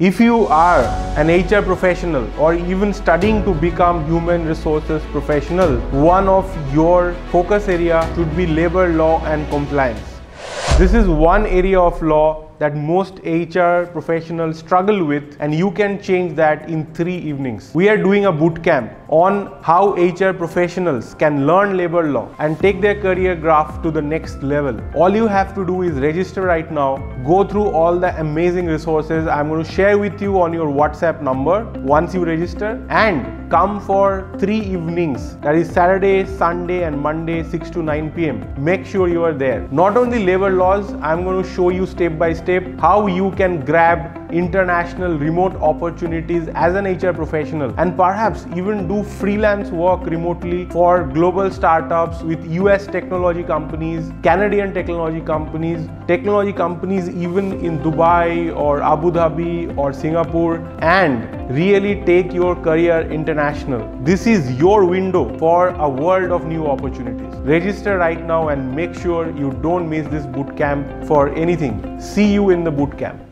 If you are an HR professional or even studying to become human resources professional, one of your focus area should be labor law and compliance. This is one area of law that most HR professionals struggle with, and you can change that in 3 evenings. We are doing a boot camp on how HR professionals can learn labor law and take their career graph to the next level. All you have to do is register right now, go through all the amazing resources I'm going to share with you on your WhatsApp number once you register, and come for 3 evenings, that is Saturday, Sunday and Monday 6 to 9 p.m. Make sure you are there. Not only labor laws, I'm going to show you step by step how you can grab international remote opportunities as an HR professional and perhaps even do freelance work remotely for global startups with US technology companies, Canadian technology companies even in Dubai or Abu Dhabi or Singapore, and really take your career international. This is your window for a world of new opportunities. Register right now and make sure you don't miss this bootcamp for anything. See you in the bootcamp.